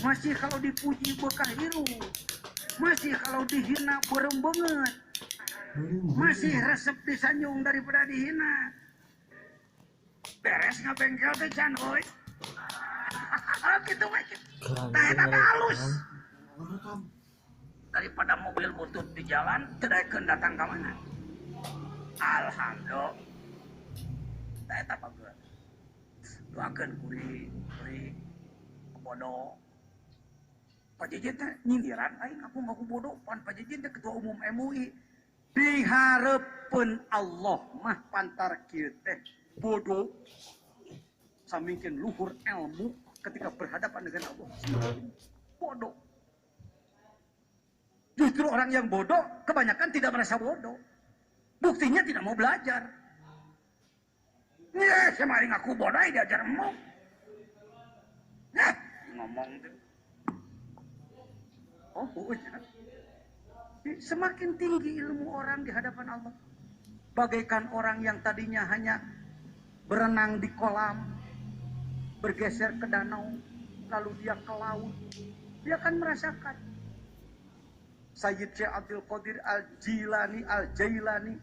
masih kalau dipuji bekah hiru, masih kalau dihina berem banget. Masih resep disanyung daripada dihina. Beres ngabengkel teh can hoy. Gitu mah. Tah eta halus. Daripada mobil butut di jalan, tedaekeun datang ka mana. Alhamdulillah. Tah eta bageus. Doakeun kuring bodoh. Pak Jejen teh nyindiran aing aku ngaku bodoh pan Pak Jejen teh ketua umum MUI. Diharapkan Allah mah pantar kieu teh bodoh samingkeun luhur ilmu ketika berhadapan dengan Allah. Bodoh. Justru orang yang bodoh kebanyakan tidak merasa bodoh. Buktinya tidak mau belajar. Ya, semaring aku bodoh diajar mau. Nah, ngomong tuh. Oh, ya. Semakin tinggi ilmu orang di hadapan Allah. Bagaikan orang yang tadinya hanya berenang di kolam, bergeser ke danau, lalu dia ke laut. Dia akan merasakan. Sayyid Syekh Abdul Qadir Al-Jailani,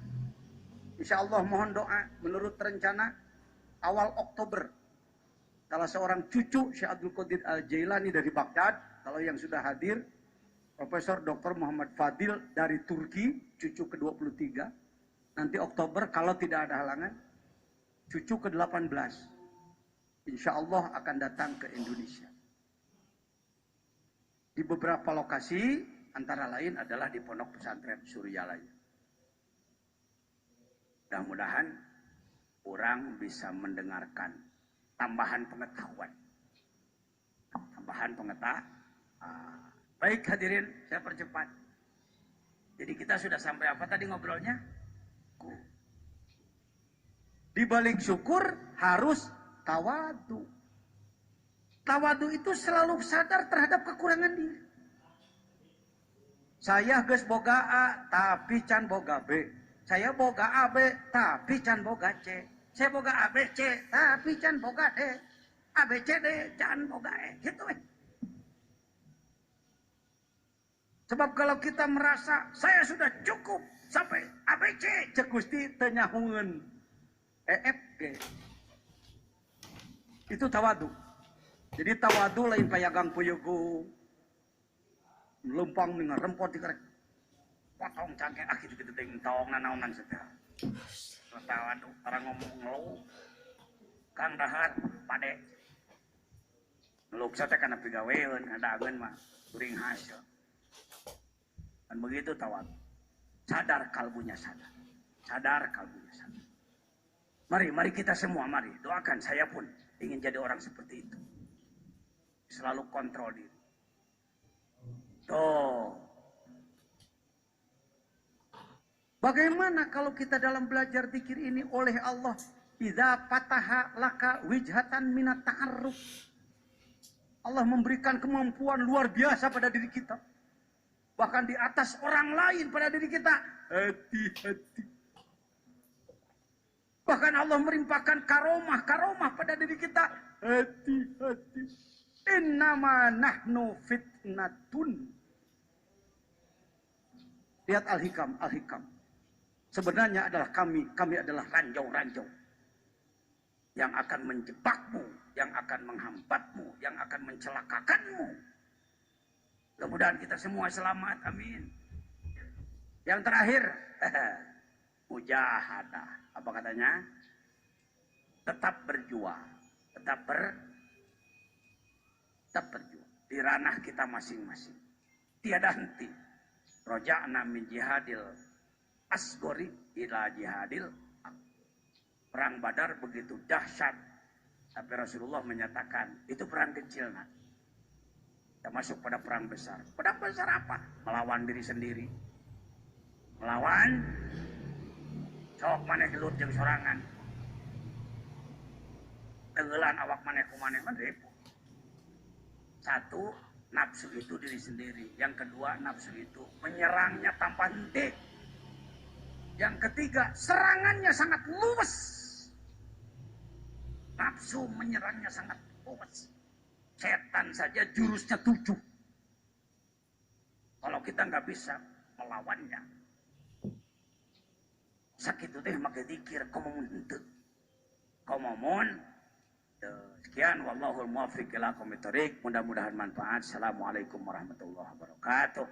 insya Allah mohon doa, menurut rencana awal Oktober, salah seorang cucu Syekh Abdul Qadir Al-Jailani dari Baghdad, kalau yang sudah hadir, Profesor Dr. Muhammad Fadil dari Turki, cucu ke-23, nanti Oktober kalau tidak ada halangan, cucu ke-18, insya Allah akan datang ke Indonesia. Di beberapa lokasi, antara lain adalah di Pondok Pesantren Suryalaya. Mudah-mudahan orang bisa mendengarkan tambahan pengetahuan. Tambahan pengetahuan. Baik hadirin, saya percepat. Jadi kita sudah sampai apa tadi ngobrolnya? Di balik syukur harus tawadu. Tawadu itu selalu sadar terhadap kekurangan diri. Saya geus boga A, tapi can boga B. Saya boga AB, tapi can boga C. Saya boga ABC, tapi can boga D. ABCD, can boga E. Gitu Sebab kalau kita merasa saya sudah cukup sampai ABC, cek Gusti teu nyahoeun EFG. Itu tawadu. Jadi tawadu lain payagang puyugu. Lempang dengan rempot dikerek. Potong cangkeng gitu ting tong nanaonan saja. Tawadu orang ngomong ngeluh. Kang dahar pade. Ngeluk teh kana pigaweun ngadageun mah kuring hasil. Dan begitu tawadu. Sadar kalbunya sadar. Sadar kalbunya sadar. Mari kita semua mari doakan, saya pun ingin jadi orang seperti itu. Selalu kontrol diri. Tuh. Bagaimana kalau kita dalam belajar zikir ini oleh Allah, idza fataha laka wijhatan minat ta'arruf. Allah memberikan kemampuan luar biasa pada diri kita. Bahkan di atas orang lain pada diri kita. Hati-hati. Bahkan Allah merimpahkan karomah pada diri kita. Hati-hati. Innama nahnu fitnatun. Lihat Al-Hikam. Sebenarnya adalah kami adalah ranjau-ranjau. Yang akan menjebakmu, yang akan menghambatmu, yang akan mencelakakanmu. Mudah-mudahan kita semua selamat, amin. Yang terakhir, mujahadah. Apa katanya? Tetap berjuang. Tetap berjuang. Di ranah kita masing-masing. Tiada henti. Roja'na min jihadil asgori ila jihadil. Perang Badar begitu dahsyat. Tapi Rasulullah menyatakan, itu perang kecil. Nah. Kita masuk pada perang besar. Perang besar apa? Melawan diri sendiri. Melawan sok maneh gelut jeung sorangan. Tenggelan awak maneh ku maneh mah repot. Satu, nafsu itu diri sendiri. Yang kedua, nafsu itu menyerangnya tanpa henti. Yang ketiga, serangannya sangat luwes. Nafsu menyerangnya sangat luwes. Setan saja jurusnya 7. Kalau kita nggak bisa melawannya, sakit itu teh make zikir komomun henteu. Komomun. Sekian wallahul muwaffiq ila aqwamit thoriq. Mudah-mudahan manfaat. Assalamualaikum warahmatullahi wabarakatuh.